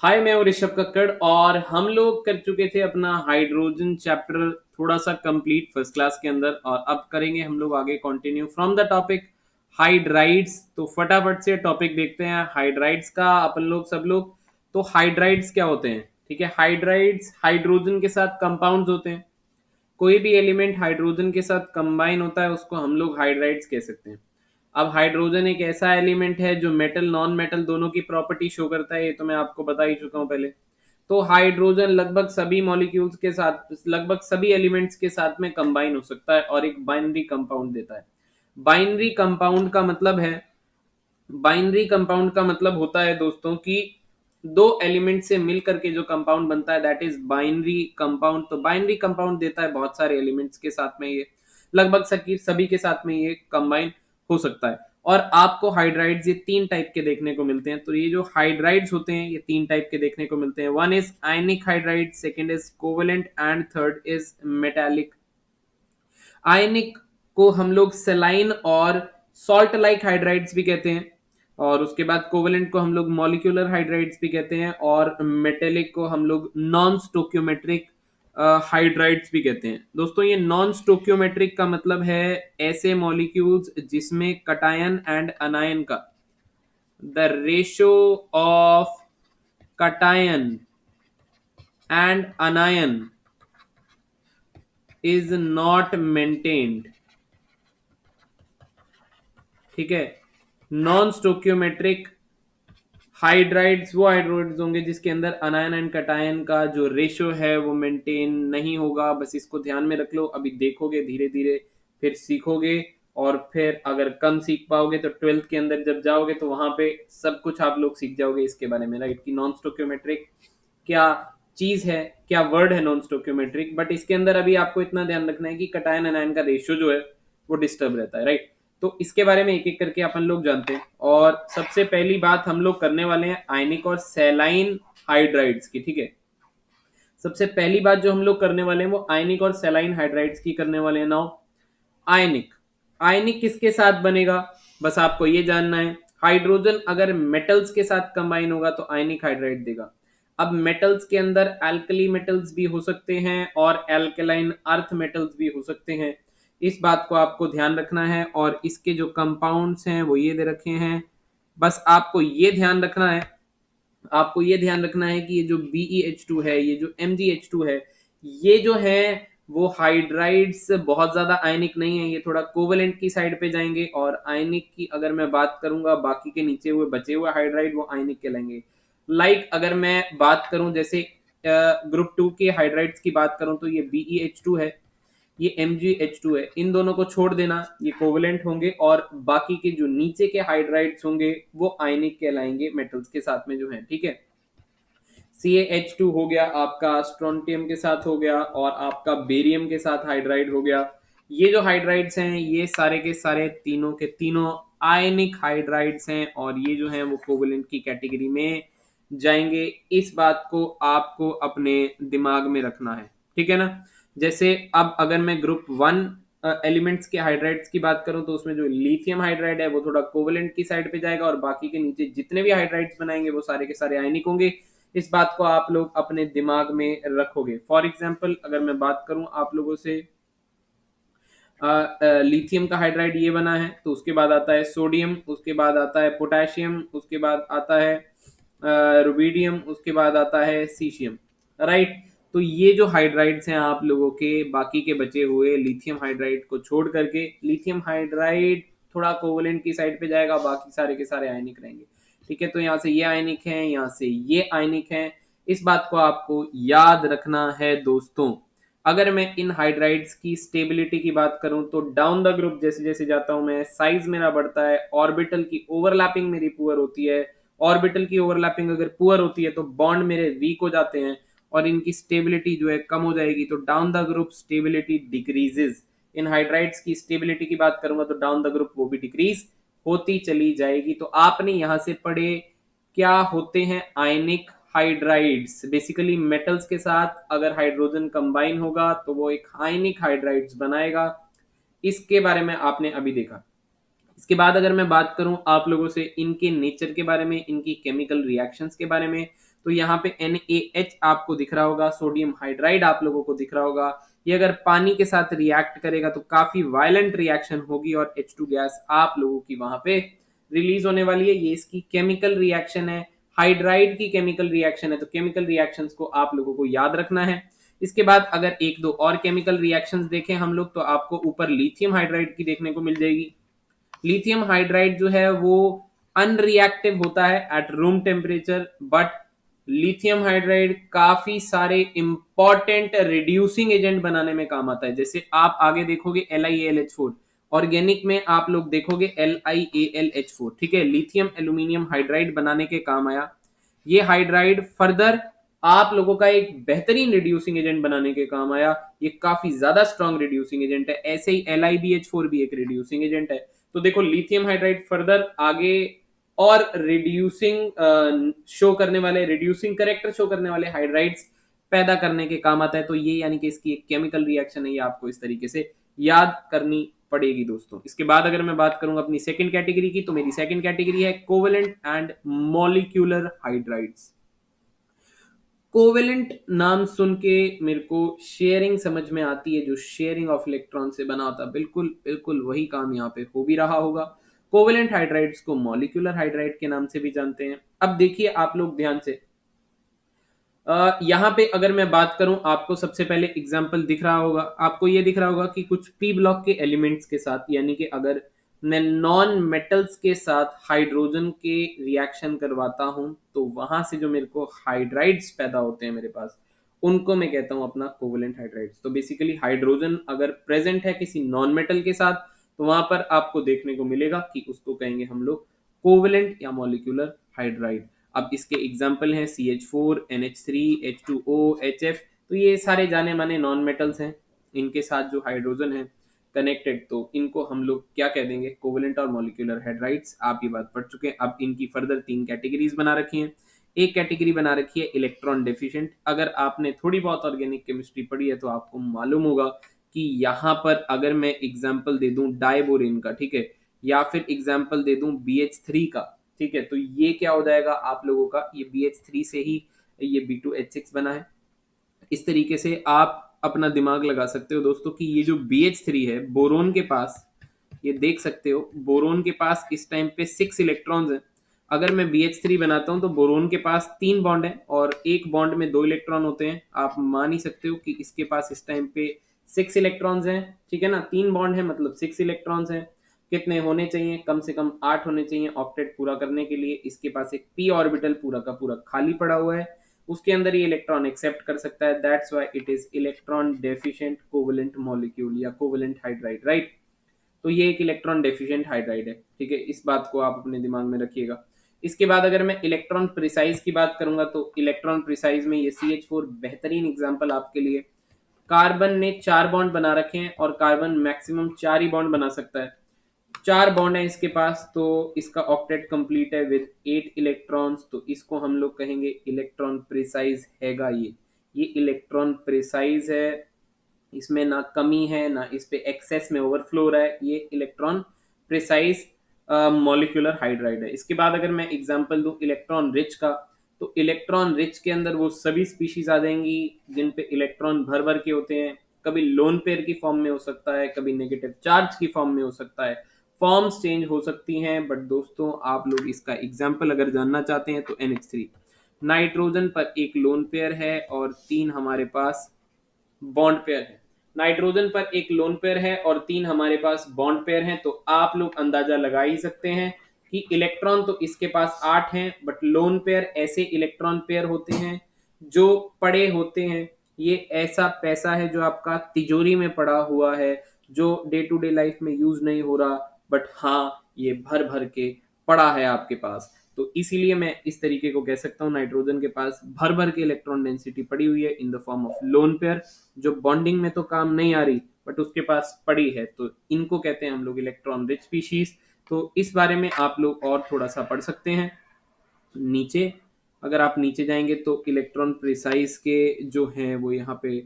हाय, मैं हूँ ऋषभ कक्कड़ और हम लोग कर चुके थे अपना हाइड्रोजन चैप्टर थोड़ा सा कंप्लीट फर्स्ट क्लास के अंदर और अब करेंगे हम लोग आगे continue from the topic hydrides. तो फटाफट से टॉपिक देखते हैं हाइड्राइड्स का अपन लोग सब लोग। तो हाइड्राइड्स क्या होते हैं? ठीक है, हाइड्राइड्स हाइड्रोजन के साथ कंपाउंड्स होते हैं। कोई भी एलिमेंट हाइड्रोजन के साथ कंबाइन होता है उसको हम लोग हाइड्राइड्स कह सकते हैं। अब हाइड्रोजन एक ऐसा एलिमेंट है जो मेटल नॉन मेटल दोनों की प्रॉपर्टी शो करता है, ये तो मैं आपको बता ही चुका हूं पहले। तो हाइड्रोजन लगभग सभी मॉलिक्यूल्स के साथ, लगभग सभी एलिमेंट्स के साथ में कंबाइन हो सकता है और एक बाइनरी कंपाउंड देता है। बाइनरी कंपाउंड का मतलब है, बाइनरी कंपाउंड का मतलब होता है दोस्तों कि दो एलिमेंट से मिल करके जो कंपाउंड बनता है दैट इज बाइनरी कंपाउंड। तो बाइनरी कंपाउंड देता है बहुत सारे एलिमेंट्स के साथ में, ये लगभग सभी सभी के साथ में ये कंबाइन हो सकता है। और आपको हाइड्राइड्स ये तीन टाइप के देखने को मिलते हैं। तो ये जो हाइड्राइड्स होते हैं ये तीन टाइप के देखने को मिलते हैं। One is ionic hydride, second is covalent and third is metallic. Ionic को हम लोग सेलाइन और सॉल्ट लाइक हाइड्राइड्स भी कहते हैं, और उसके बाद कोवेलेंट को हम लोग मॉलिक्यूलर हाइड्राइड्स भी कहते हैं, और मेटेलिक को हम लोग नॉन स्टोक्योमेट्रिक हाइड्राइड्स भी कहते हैं। दोस्तों ये नॉन स्टोक्योमेट्रिक का मतलब है ऐसे मॉलिक्यूल्स जिसमें कटायन एंड अनायन का, the ratio of cation and अनायन is not maintained. ठीक है, नॉन स्टोक्योमेट्रिक हाइड्राइड्स वो हाइड्राइड्स होंगे जिसके अंदर अनायन एंड कटायन का जो रेशियो है वो मेंटेन नहीं होगा। बस इसको ध्यान में रख लो, अभी देखोगे धीरे धीरे फिर सीखोगे, और फिर अगर कम सीख पाओगे तो ट्वेल्थ के अंदर जब जाओगे तो वहां पे सब कुछ आप लोग सीख जाओगे इसके बारे में, राइट? कि नॉन स्टोक्योमेट्रिक क्या चीज है, क्या वर्ड है नॉन स्टोक्योमेट्रिक। बट इसके अंदर अभी आपको इतना ध्यान रखना है कि कटायन अनायन का रेशियो जो है वो डिस्टर्ब रहता है, राइट? तो इसके बारे में एक एक करके अपन लोग जानते हैं, और सबसे पहली बात हम लोग करने वाले हैं आयनिक और सैलाइन हाइड्राइड्स की। ठीक है, सबसे पहली बात जो हम लोग करने वाले हैं वो आयनिक और सैलाइन हाइड्राइड्स की करने वाले हैं। नाउ आयनिक, आयनिक किसके साथ बनेगा बस आपको ये जानना है। हाइड्रोजन अगर मेटल्स के साथ कंबाइन होगा तो आयनिक हाइड्राइड देगा। अब मेटल्स के अंदर एल्कली मेटल्स भी हो सकते हैं और एल्कलाइन अर्थ मेटल्स भी हो सकते हैं, इस बात को आपको ध्यान रखना है। और इसके जो कंपाउंड्स हैं वो ये दे रखे हैं, बस आपको ये ध्यान रखना है, आपको ये ध्यान रखना है कि ये जो BeH2 है, ये जो MgH2 है, ये जो है वो हाइड्राइड्स बहुत ज्यादा आयनिक नहीं है, ये थोड़ा कोवेलेंट की साइड पे जाएंगे। और आयनिक की अगर मैं बात करूंगा, बाकी के नीचे हुए बचे हुए हाइड्राइड वो आयनिक कहलाएंगे। लाइक अगर मैं बात करूं जैसे ग्रुप 2 के हाइड्राइड्स की बात करूं तो ये BeH2 है, ये MgH2 है, इन दोनों को छोड़ देना, ये कोवेलेंट होंगे, और बाकी के जो नीचे के हाइड्राइड्स होंगे वो आयनिक कहलाएंगे मेटल्स के साथ में जो है। ठीक है, CaH2 हो गया आपका, स्ट्रोंटियम के साथ हो गया, और आपका बेरियम के साथ हाइड्राइड हो गया। ये जो हाइड्राइड्स हैं ये सारे के सारे तीनों के तीनों आयनिक हाइड्राइड्स हैं, और ये जो हैं वो कोवेलेंट की कैटेगरी में जाएंगे। इस बात को आपको अपने दिमाग में रखना है, ठीक है ना? जैसे अब अगर मैं ग्रुप 1 एलिमेंट्स के हाइड्राइड्स की बात करूं तो उसमें जो लिथियम हाइड्राइड है वो थोड़ा कोवेलेंट की साइड पे जाएगा, और बाकी के नीचे जितने भी हाइड्राइड्स बनाएंगे वो सारे के सारे आयनिक होंगे। इस बात को आप लोग अपने दिमाग में रखोगे। फॉर एग्जाम्पल अगर मैं बात करूं आप लोगों से, लिथियम का हाइड्राइड ये बना है, तो उसके बाद आता है सोडियम, उसके बाद आता है पोटेशियम, उसके बाद आता है रुबीडियम, उसके बाद आता है सीशियम, राइट? तो ये जो हाइड्राइड्स हैं आप लोगों के बाकी के बचे हुए लिथियम हाइड्राइड को छोड़ करके, लिथियम हाइड्राइड थोड़ा कोवेलेंट की साइड पे जाएगा, बाकी सारे के सारे आयनिक रहेंगे। ठीक है, तो यहाँ से ये आयनिक है, यहाँ से ये आयनिक है, इस बात को आपको याद रखना है दोस्तों। अगर मैं इन हाइड्राइड्स की स्टेबिलिटी की बात करूं तो डाउन द ग्रुप जैसे जैसे जाता हूं मैं, साइज मेरा बढ़ता है, ऑर्बिटल की ओवरलैपिंग मेरी पुअर होती है। ऑर्बिटल की ओवरलैपिंग अगर पुअर होती है तो बॉन्ड मेरे वीक हो जाते हैं और इनकी स्टेबिलिटी जो है कम हो जाएगी, तो down the group stability decreases. In hydrides की स्टेबिलिटी की बात करूंगा तो डाउन द ग्रुप वो भी डिक्रीज होती चली जाएगी। तो आपने यहां से पढ़े क्या होते हैं आयनिक हाइड्राइड्स। बेसिकली मेटल्स के साथ अगर हाइड्रोजन कंबाइन होगा तो वो एक आयनिक हाइड्राइड्स बनाएगा, इसके बारे में आपने अभी देखा। इसके बाद अगर मैं बात करूं आप लोगों से इनके नेचर के बारे में, इनकी केमिकल रिएक्शंस के बारे में, तो यहाँ पे NaH आपको दिख रहा होगा, सोडियम हाइड्राइड आप लोगों को दिख रहा होगा। ये अगर पानी के साथ रिएक्ट करेगा तो काफी वायलेंट रिएक्शन होगी और H2 गैस आप लोगों की वहां पे रिलीज होने वाली है। ये इसकी केमिकल रिएक्शन है, हाइड्राइड की केमिकल रिएक्शन है, तो केमिकल रिएक्शंस को आप लोगों को याद रखना है। इसके बाद अगर एक दो और केमिकल रिएक्शंस देखें हम लोग, तो आपको ऊपर लिथियम हाइड्राइड की देखने को मिल जाएगी। लिथियम हाइड्राइड जो है वो अनरिएक्टिव होता है at room temperature, but lithium hydride काफी सारे इंपॉर्टेंट रिड्यूसिंग एजेंट बनाने में काम आता है। जैसे आप आगे देखोगे LiAlH4, ऑर्गेनिक में आप लोग देखोगे LiAlH4, ठीक है, लिथियम एल्यूमिनियम हाइड्राइड बनाने के काम आया। ये हाइड्राइड फर्दर आप लोगों का एक बेहतरीन रिड्यूसिंग एजेंट बनाने के काम आया। ये काफी ज्यादा स्ट्रॉन्ग रिड्यूसिंग एजेंट है। ऐसे ही LiBH4 भी एक रिड्यूसिंग एजेंट है। तो देखो लिथियम हाइड्राइड फर्दर आगे और रिड्यूसिंग शो करने वाले, रिड्यूसिंग करेक्टर शो करने वाले हाइड्राइड्स पैदा करने के काम आता है। तो ये यानी कि इसकी एक केमिकल रिएक्शन है, ये आपको इस तरीके से याद करनी पड़ेगी दोस्तों। इसके बाद अगर मैं बात करूंगा अपनी सेकंड कैटेगरी की, तो मेरी सेकंड कैटेगरी है covalent and molecular hydrides. Covalent नाम सुन के मेरे को शेयरिंग समझ में आती है, जो शेयरिंग ऑफ इलेक्ट्रॉन से बना होता है, बिल्कुल बिल्कुल वही काम यहाँ पे हो भी रहा होगा। कोवेलेंट हाइड्राइड्स को मॉलिक्यूलर हाइड्राइड के नाम से भी जानते हैं। अब देखिए आप लोग ध्यान से, यहाँ पे अगर मैं बात करूं, आपको सबसे पहले एग्जांपल दिख रहा होगा, आपको ये दिख रहा होगा कि कुछ पी ब्लॉक के एलिमेंट्स के साथ, यानी कि अगर मैं नॉन मेटल्स के साथ हाइड्रोजन के रिएक्शन करवाता हूं तो वहां से जो मेरे को हाइड्राइड्स पैदा होते हैं मेरे पास, उनको मैं कहता हूं अपना कोवेलेंट हाइड्राइड्स। तो बेसिकली हाइड्रोजन अगर प्रेजेंट है किसी नॉन मेटल के साथ, तो वहां पर आपको देखने को मिलेगा कि उसको कहेंगे हम लोग कोवेलेंट या मॉलिक्यूलर हाइड्राइड। अब इसके एग्जाम्पल हैं CH4, NH3, H2O, HF। तो ये सारे जाने माने नॉन मेटल्स हैं, इनके साथ जो हाइड्रोजन है कनेक्टेड, तो इनको हम लोग क्या कह देंगे, कोवेलेंट और मॉलिक्यूलर हाइड्राइड्स। आप ये बात पढ़ चुके हैं। अब इनकी फर्दर 3 कैटेगरीज बना रखी हैं। एक कैटेगरी बना रखी है इलेक्ट्रॉन डेफिशिएंट। अगर आपने थोड़ी बहुत ऑर्गेनिक केमिस्ट्री पढ़ी है तो आपको मालूम होगा कि यहाँ पर अगर मैं एग्जाम्पल दे दूं डाइबोरेन का, ठीक है, या फिर एग्जाम्पल दे दूं BH3 का, ठीक है, तो ये क्या हो जाएगा आप लोगों का, ये BH3 से ही ये B2H6 बना है। इस तरीके से आप अपना दिमाग लगा सकते हो दोस्तों कि ये जो BH3 है बोरोन के पास, ये देख सकते हो बोरोन के पास इस टाइम पे 6 इलेक्ट्रॉन्स हैं। अगर मैं BH3 बनाता हूं तो बोरोन के पास 3 बॉन्ड है और एक बॉन्ड में 2 इलेक्ट्रॉन होते हैं। आप मान ही सकते हो कि इसके पास इस टाइम पे 6 इलेक्ट्रॉन्स हैं, ठीक है ना, 3 बॉन्ड है मतलब 6 इलेक्ट्रॉन्स हैं। कितने होने चाहिए, कम से कम 8 होने चाहिए ऑक्टेट पूरा करने के लिए। इसके पास एक p ऑर्बिटल पूरा का पूरा खाली पड़ा हुआ है, उसके अंदर ये इलेक्ट्रॉन एक्सेप्ट कर सकता है। That's why it is electron deficient covalent molecule या कोवेलेंट हाइड्राइड, राइट। तो ये एक इलेक्ट्रॉन डेफिशिएंट हाइड्राइड है, ठीक है, इस बात को आप अपने दिमाग में रखिएगा। इसके बाद अगर मैं इलेक्ट्रॉन प्रिसाइज की बात करूंगा तो इलेक्ट्रॉन प्रिसाइज में ये CH4 बेहतरीन एग्जाम्पल आपके लिए। कार्बन ने 4 बॉन्ड बना रखे हैं और कार्बन मैक्सिमम 4 ही बॉन्ड बना सकता है। 4 बॉन्ड है इसके पास, तो इसका ऑक्टेट कंप्लीट है विद 8 इलेक्ट्रॉन्स। तो इसको हम लोग कहेंगे इलेक्ट्रॉन प्रिसाइज हैगा। ये इलेक्ट्रॉन प्रिसाइज है, इसमें ना कमी है ना इस पे एक्सेस में ओवरफ्लो हो रहा है। ये इलेक्ट्रॉन प्रिसाइज मॉलिक्यूलर हाइड्राइड है। इसके बाद अगर मैं एग्जांपल दूं इलेक्ट्रॉन रिच का, तो इलेक्ट्रॉन रिच के अंदर वो सभी स्पीशीज आ जाएंगी जिन पे इलेक्ट्रॉन भर भर के होते हैं। कभी लोन पेयर की फॉर्म में हो सकता है, कभी नेगेटिव चार्ज की फॉर्म में हो सकता है, फॉर्म्स चेंज हो सकती हैं। बट दोस्तों आप लोग इसका एग्जाम्पल अगर जानना चाहते हैं तो NH3, नाइट्रोजन पर एक लोन पेयर है और 3 हमारे पास बॉन्ड पेयर है। नाइट्रोजन पर एक लोन पेयर है और 3 हमारे पास बॉन्ड पेयर हैं। तो आप लोग अंदाजा लगा ही सकते हैं कि इलेक्ट्रॉन तो इसके पास 8 हैं, बट लोन पेयर ऐसे इलेक्ट्रॉन पेयर होते हैं जो पड़े होते हैं। ये ऐसा पैसा है जो आपका तिजोरी में पड़ा हुआ है, जो डे टू डे लाइफ में यूज नहीं हो रहा, बट हाँ ये भर भर के पड़ा है आपके पास। तो इसीलिए मैं इस तरीके को कह सकता हूँ नाइट्रोजन के पास भर भर के इलेक्ट्रॉन डेंसिटी पड़ी हुई है in the form of lone pair, जो बॉन्डिंग में तो काम नहीं आ रही बट उसके पास पड़ी है। तो इनको कहते हैं हम लोग इलेक्ट्रॉन रिच स्पीशीज। तो इस बारे में आप लोग और थोड़ा सा पढ़ सकते हैं नीचे। अगर आप नीचे जाएंगे तो इलेक्ट्रॉन प्रिसाइज के जो हैं वो यहाँ पे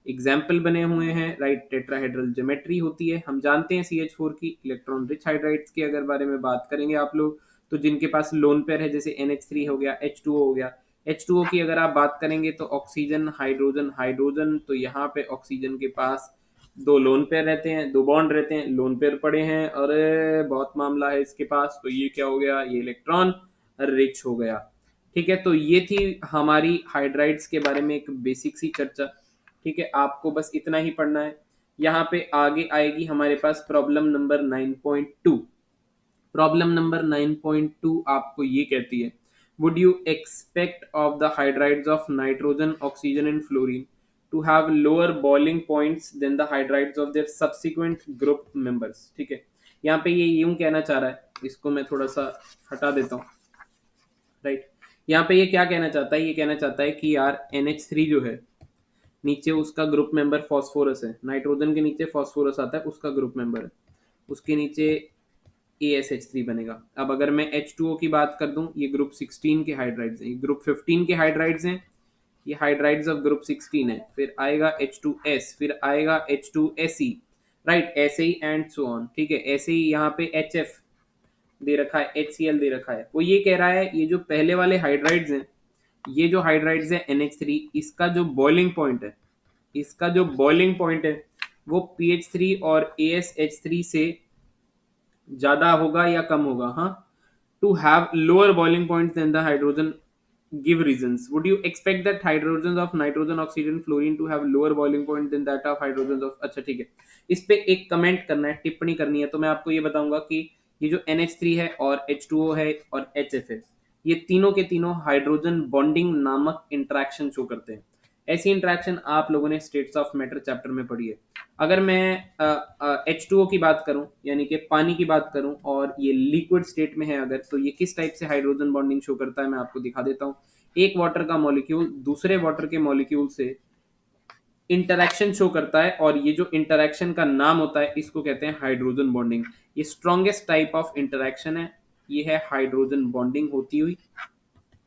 एग्जाम्पल बने हुए हैं, राइट। टेट्राहेड्रल ज्योमेट्री होती है, हम जानते हैं CH4 की। इलेक्ट्रॉन रिच हाइड्राइड्स के अगर बारे में बात करेंगे आप लोग, तो जिनके पास लोन पेयर है, जैसे NH3 हो गया, H2O हो गया। H2O की अगर आप बात करेंगे तो ऑक्सीजन हाइड्रोजन हाइड्रोजन, तो यहाँ पे ऑक्सीजन के पास दो लोन पेयर रहते हैं, दो बॉन्ड रहते हैं, लोन पेयर पड़े हैं, अरे बहुत मामला है इसके पास, तो ये क्या हो गया, ये इलेक्ट्रॉन रिच हो गया। ठीक है, तो ये थी हमारी हाइड्राइड्स के बारे में एक बेसिक सी चर्चा। ठीक है, आपको बस इतना ही पढ़ना है। यहाँ पे आगे आएगी हमारे पास प्रॉब्लम नंबर 9.2। प्रॉब्लम नंबर 9.2 आपको ये कहती है, would you expect of the hydrides of nitrogen oxygen and fluorine to have lower boiling points than the hydrides of their subsequent group members. ठीक है, यहाँ पे ये यूं कहना चाह रहा है, इसको मैं थोड़ा सा हटा देता हूँ, राइट। यहाँ पे ये क्या कहना चाहता है, ये कहना चाहता है कि यार NH3 जो है, नीचे उसका ग्रुप मेंबर फॉस्फोरस है, नाइट्रोजन के नीचे फॉस्फोरस आता है, उसका ग्रुप मेंबर है, उसके नीचे ASH3 बनेगा। अब अगर मैं H2O की बात कर दूं, ये ग्रुप 16 के हाइड्राइड्स हैं, ये ग्रुप 15 के हाइड्राइड्स हैं, ये हाइड्राइड्स ऑफ ग्रुप 16 है। फिर आएगा H2S, फिर आएगा H2SE, राइट, ऐसे ही एंड सो ऑन। ठीक है, ऐसे ही यहाँ पे HF दे रखा है, HCl दे रखा है। वो ये कह रहा है, ये जो पहले वाले हाइड्राइड्स हैं, ये जो हाइड्राइड्स है NH3, इसका जो बॉइलिंग पॉइंट है, इसका जो बॉइलिंग पॉइंट है वो PH3 और ASH3 से ज्यादा होगा या कम होगा, हाँ। To have lower boiling point than the hydrogen, give reasons. Would you expect that hydrogen of nitrogen oxygen fluorine to have lower boiling point than that of hydrogen of, अच्छा ठीक है, इस पे एक कमेंट करना है, टिप्पणी करनी है। तो मैं आपको ये बताऊंगा कि ये जो NH3 है और H2O है और HF है, ये तीनों के तीनों हाइड्रोजन बॉन्डिंग नामक इंटरेक्शन शो करते हैं। ऐसी इंटरेक्शन आप लोगों ने स्टेट्स ऑफ मैटर चैप्टर में पढ़ी है। अगर मैं H2O की बात करूं, यानी कि पानी की बात करूं, और ये लिक्विड स्टेट में है अगर, तो ये किस टाइप से हाइड्रोजन बॉन्डिंग शो करता है मैं आपको दिखा देता हूं। एक वाटर का मॉलिक्यूल दूसरे वाटर के मॉलिक्यूल से इंटरेक्शन शो करता है, और ये जो इंटरेक्शन का नाम होता है, इसको कहते हैं हाइड्रोजन बॉन्डिंग। ये स्ट्रॉन्गेस्ट टाइप ऑफ इंटरेक्शन है, ये है हाइड्रोजन बॉन्डिंग होती हुई।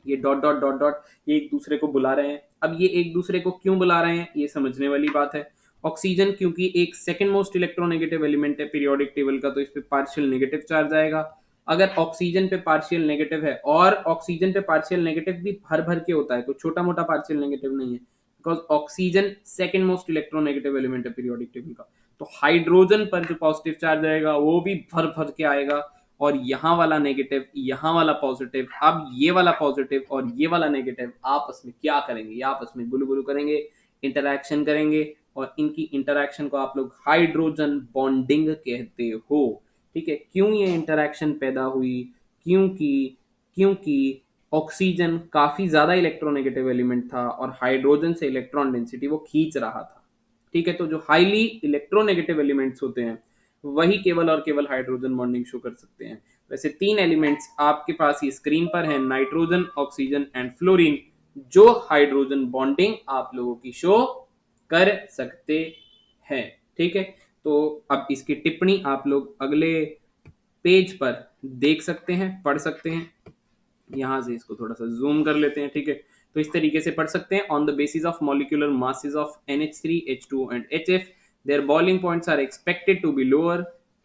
ये डॉट डॉट डॉट डॉट, ये एक दूसरे को बुला रहे हैं। अब ये एक दूसरे को क्यों बुला रहे हैं, ये समझने वाली बात है। ऑक्सीजन क्योंकि एक सेकंड मोस्ट इलेक्ट्रोनेगेटिव एलिमेंट है पीरियोडिक टेबल का, तो इस पे पार्शियल नेगेटिव चार्ज आएगा। अगर ऑक्सीजन पे पार्शियल नेगेटिव है, और ऑक्सीजन पे पार्शियल नेगेटिव भी भर भर के होता है, कोई छोटा मोटा पार्शियल नेगेटिव नहीं है, because oxygen second most electronegative element है पीरियोडिक टेबल का। तो हाइड्रोजन पर जो पॉजिटिव चार्ज आएगा वो भी भर भर के आएगा, और यहाँ वाला नेगेटिव, यहाँ वाला पॉजिटिव। अब ये वाला पॉजिटिव और ये वाला नेगेटिव आपस में क्या करेंगे, ये आपस में गुलू गुलू करेंगे, इंटरैक्शन करेंगे, और इनकी इंटरैक्शन को आप लोग हाइड्रोजन बॉन्डिंग कहते हो। ठीक है, क्यों ये इंटरैक्शन पैदा हुई, क्योंकि क्योंकि ऑक्सीजन काफी ज्यादा इलेक्ट्रोनेगेटिव एलिमेंट था, और हाइड्रोजन से इलेक्ट्रॉन डेंसिटी वो खींच रहा था। ठीक है, तो जो हाईली इलेक्ट्रोनेगेटिव एलिमेंट्स होते हैं, वही केवल और केवल हाइड्रोजन बॉन्डिंग शो कर सकते हैं। वैसे तीन एलिमेंट्स आपके पास ये स्क्रीन पर हैं, नाइट्रोजन, ऑक्सीजन एंड फ्लोरीन, जो हाइड्रोजन बॉन्डिंग आप लोगों की शो कर सकते हैं। ठीक है, तो अब इसकी टिप्पणी आप लोग अगले पेज पर देख सकते हैं, पढ़ सकते हैं। यहां से इसको थोड़ा सा जूम कर लेते हैं। ठीक है, तो इस तरीके से पढ़ सकते हैं, on the basis of molecular masses of NH3, H2O and HF, their boiling points are expected to be lower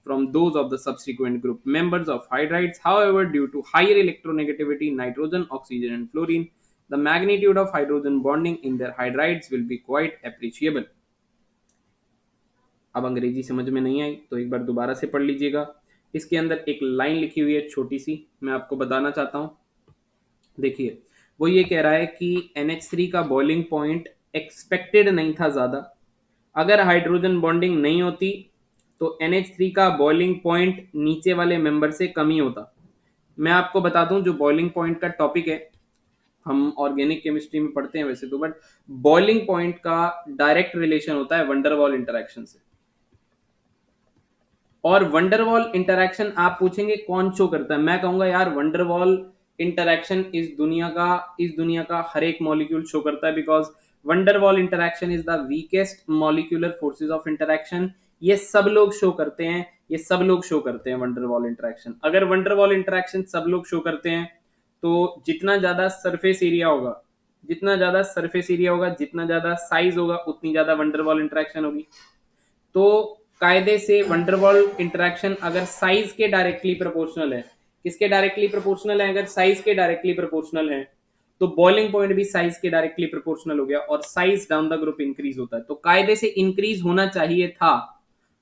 from those of the subsequent group members of hydrides. However, due to higher electronegativity, nitrogen, oxygen and fluorine, the magnitude of hydrogen bonding in their hydrides will be quite appreciable. अब अंग्रेजी समझ में नहीं आई तो एक बार दोबारा से पढ़ लीजिएगा। इसके अंदर एक लाइन लिखी हुई है छोटी सी, मैं आपको बताना चाहता हूं। देखिए, वो ये कह रहा है कि NH3 का बॉइलिंग पॉइंट एक्सपेक्टेड नहीं था ज्यादा। अगर हाइड्रोजन बॉन्डिंग नहीं होती तो NH3 का बॉइलिंग पॉइंट नीचे वाले मेंबर से कम ही होता। मैं आपको बता दूं, जो बॉइलिंग पॉइंट का टॉपिक है, हम ऑर्गेनिक केमिस्ट्री में पढ़ते हैं वैसे तो, बट बॉइलिंग पॉइंट का डायरेक्ट रिलेशन होता है वंडरवॉल इंटरेक्शन से। और वंडरवॉल इंटरेक्शन आप पूछेंगे कौन शो करता है, मैं कहूंगा यार वंडरवॉल इंटरेक्शन इस दुनिया का हर एक मॉलिक्यूल शो करता है, because van der Waals interaction is the weakest molecular forces of interaction. ये सब लोग शो करते हैं, ये सब लोग शो करते हैं वंडरवॉल इंटरेक्शन। अगर वंडरवॉल इंटरेक्शन सब लोग शो करते हैं, तो जितना ज्यादा सरफेस एरिया होगा, जितना ज्यादा सरफेस एरिया होगा, जितना ज्यादा साइज होगा, उतनी ज्यादा वंडरवॉल इंटरेक्शन होगी। तो कायदे से वंडरवॉल इंटरेक्शन अगर साइज के डायरेक्टली प्रोपोर्शनल है, किसके डायरेक्टली प्रोपोर्शनल है? अगर साइज के डायरेक्टली प्रोपोर्शनल है तो बॉइलिंग पॉइंट भी साइज के डायरेक्टली प्रोपोर्शनल हो गया और size down the group increase होता है। तो कायदे से इंक्रीज होना चाहिए था।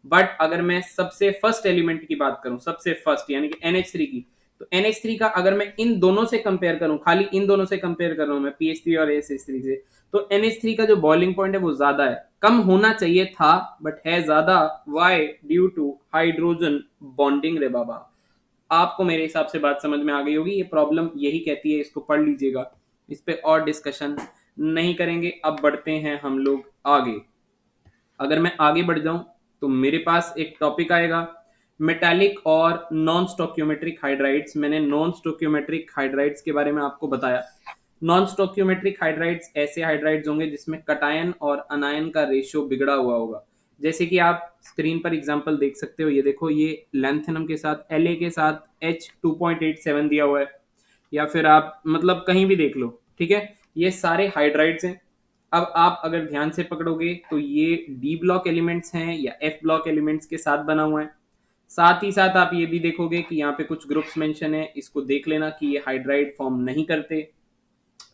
बट अगर मैं सबसे फर्स्ट एलिमेंट की बात करूं, सबसे फर्स्ट यानी कि NH3 की, तो NH3 का अगर मैं इन दोनों से कंपेयर करूं, खाली इन दोनों से कंपेयर कर रहा हूं मैं, PH3 और SH3 से, तो NH3 का जो बॉइलिंग पॉइंट है वो ज्यादा है। कम होना चाहिए था बट है ज्यादा। Why? Due to hydrogen bonding रे बाबा। आपको मेरे हिसाब से बात समझ में आ गई होगी। ये प्रॉब्लम यही कहती है, इसको पढ़ लीजिएगा, इस पे और डिस्कशन नहीं करेंगे। अब बढ़ते हैं हम लोग आगे। अगर मैं आगे बढ़ जाऊं तो मेरे पास एक टॉपिक आएगा मेटालिक और नॉन स्टोक्योमेट्रिक हाइड्राइड्स। मैंने नॉन स्टोक्योमेट्रिक हाइड्राइड्स के बारे में आपको बताया। नॉन स्टोक्योमेट्रिक हाइड्राइड्स ऐसे हाइड्राइड्स होंगे जिसमें कटायन और अनायन का रेशियो बिगड़ा हुआ होगा। जैसे कि आप स्क्रीन पर एग्जांपल देख सकते हो, ये देखो, ये लैंथेनम के साथ La के साथ H2.87 दिया हुआ है, या फिर आप मतलब कहीं भी देख लो, ठीक है। ये सारे हाइड्राइड्स हैं। अब आप अगर ध्यान से पकड़ोगे तो ये डी ब्लॉक एलिमेंट्स हैं या एफ ब्लॉक एलिमेंट्स के साथ बना हुआ है। साथ ही साथ आप ये भी देखोगे कि यहाँ पे कुछ ग्रुप्स मेंशन है, इसको देख लेना कि ये हाइड्राइड फॉर्म नहीं करते,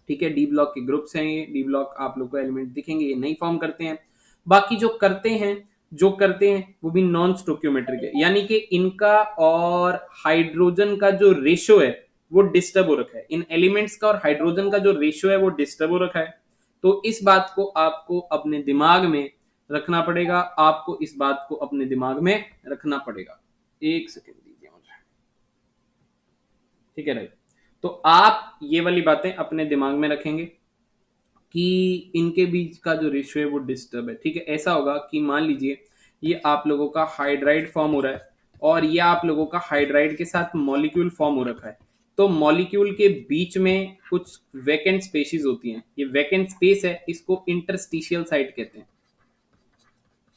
ठीक है। डी ब्लॉक के ग्रुप्स हैं ये, डी ब्लॉक आप लोग को एलिमेंट दिखेंगे, ये नहीं फॉर्म करते हैं। बाकी जो करते हैं वो भी नॉन स्टोक्योमेट्रिक है, यानी कि इनका और हाइड्रोजन का जो रेशियो है वो डिस्टर्ब हो रखा है। इन एलिमेंट्स का और हाइड्रोजन का जो रेशियो है वो डिस्टर्ब हो रखा है। तो इस बात को आपको अपने दिमाग में रखना पड़ेगा, आपको इस बात को अपने दिमाग में रखना पड़ेगा। एक सेकेंड दीजिए मुझे, ठीक है राइट। तो आप ये वाली बातें अपने दिमाग में रखेंगे कि इनके बीच का जो रेशियो है वो डिस्टर्ब है, ठीक है। ऐसा होगा कि मान लीजिए ये आप लोगों का हाइड्राइड फॉर्म हो रहा है और ये आप लोगों का हाइड्राइड के साथ मॉलिक्यूल फॉर्म हो रखा है। तो मॉलिक्यूल के बीच में कुछ वैकेंट स्पेसीज होती हैं। ये वैकेंट स्पेस है, इसको इंटरस्टिशियल साइट कहते हैं।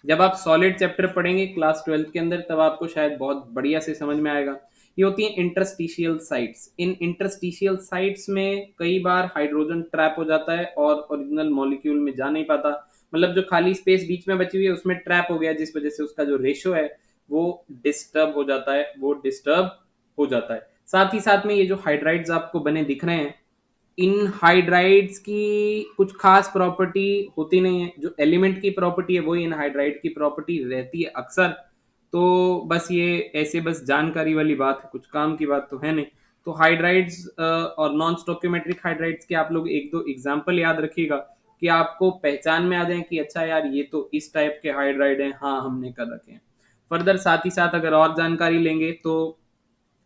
जब आप सॉलिड चैप्टर पढ़ेंगे क्लास 12 के अंदर तब आपको शायद बहुत बढ़िया से समझ में आएगा। ये होती हैं इंटरस्टिशियल साइट्स। इन इंटरस्टिशियल साइट्स में कई बार हाइड्रोजन ट्रैप हो जाता है और ओरिजिनल मॉलिक्यूल में जा नहीं पाता, मतलब जो खाली स्पेस बीच में बची हुई है उसमें ट्रैप हो गया, जिस वजह से उसका जो रेशियो है वो डिस्टर्ब हो जाता है, वो डिस्टर्ब हो जाता है। साथ ही साथ में ये जो हाइड्राइड्स आपको बने दिख रहे हैं, इन हाइड्राइड्स की कुछ खास प्रॉपर्टी होती नहीं है। जो एलिमेंट की प्रॉपर्टी है वही इन हाइड्राइड की प्रॉपर्टी रहती है अक्सर। तो बस ये ऐसे बस जानकारी वाली बात है, कुछ काम की बात तो है नहीं। तो हाइड्राइड्स और नॉन स्टोक्योमेट्रिक हाइड्राइड्स के आप लोग एक दो एग्जांपल याद रखिएगा कि आपको पहचान में आ जाए कि अच्छा यार ये तो इस टाइप के हाइड्राइड हैं, हाँ हमने कर रखे हैं। फर्दर साथ ही साथ अगर और जानकारी लेंगे तो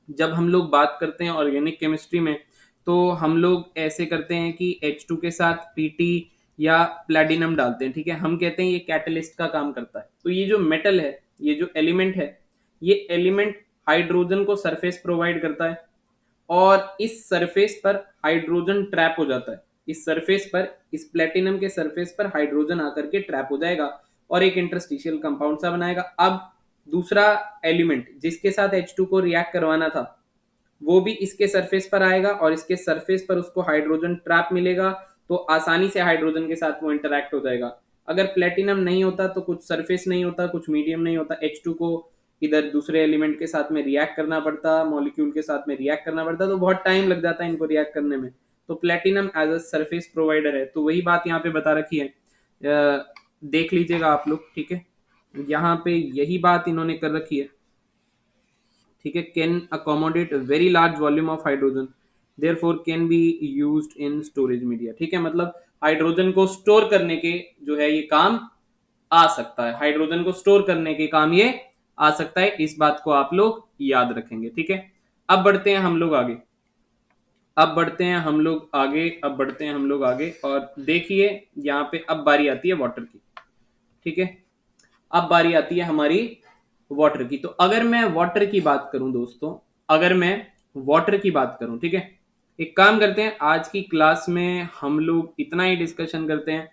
जब हम लोग बात करते हैं ऑर्गेनिक केमिस्ट्री में तो हम लोग ऐसे करते हैं कि H2 के साथ Pt या प्लेटिनम डालते हैं, ठीक है। हम कहते हैं ये कैटलिस्ट का काम करता है। तो ये जो मेटल है, ये जो एलिमेंट है, ये एलिमेंट हाइड्रोजन को सरफेस प्रोवाइड करता है और इस सरफेस पर हाइड्रोजन ट्रैप हो जाता है। इस सरफेस पर, इस प्लेटिनम के सरफेस पर हाइड्रोजन आकर के ट्रैप हो जाएगा और एक इंटरस्टिशियल कंपाउंड सा बनाएगा। अब दूसरा एलिमेंट जिसके साथ H2 को रिएक्ट करवाना था वो भी इसके सरफेस पर आएगा और इसके सरफेस पर उसको हाइड्रोजन ट्रैप मिलेगा, तो आसानी से हाइड्रोजन के साथ वो इंटरैक्ट हो जाएगा। अगर प्लेटिनम नहीं होता तो कुछ सरफेस नहीं होता, कुछ मीडियम नहीं होता, H2 को इधर दूसरे एलिमेंट के साथ में रिएक्ट करना पड़ता, मॉलिक्यूल के साथ में रिएक्ट करना पड़ता, तो बहुत टाइम लग जाता है इनको रिएक्ट करने में। तो platinum as a surface provider है, तो वही बात यहाँ पे बता रखी है। देख लीजिएगा आप लोग, ठीक है। यहाँ पे यही बात इन्होंने कर रखी है, ठीक है। Can accommodate very large volume of hydrogen therefore can be used in storage media, ठीक है। मतलब हाइड्रोजन को स्टोर करने के जो है ये काम आ सकता है, हाइड्रोजन को स्टोर करने के काम ये आ सकता है। इस बात को आप लोग याद रखेंगे, ठीक है। अब बढ़ते हैं हम लोग आगे, और देखिए यहाँ पे अब बारी आती है वाटर की, ठीक है। अब बारी आती है हमारी वाटर की। तो अगर मैं वाटर की बात करूं दोस्तों, अगर मैं वाटर की बात करूं, ठीक है, एक काम करते हैं, आज की क्लास में हम लोग इतना ही डिस्कशन करते हैं।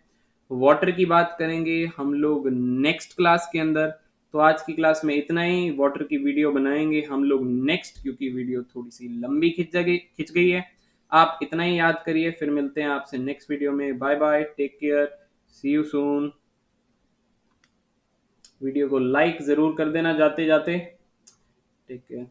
वाटर की बात करेंगे हम लोग नेक्स्ट क्लास के अंदर। तो आज की क्लास में इतना ही। वाटर की वीडियो बनाएंगे हम लोग नेक्स्ट, क्योंकि वीडियो थोड़ी सी लंबी खिंच गई है। आप इतना ही याद करिए। फिर मिलते हैं आपसे नेक्स्ट वीडियो में। Bye bye, take care, see you soon. Video को लाइक जरूर कर देना जाते जाते। Take care.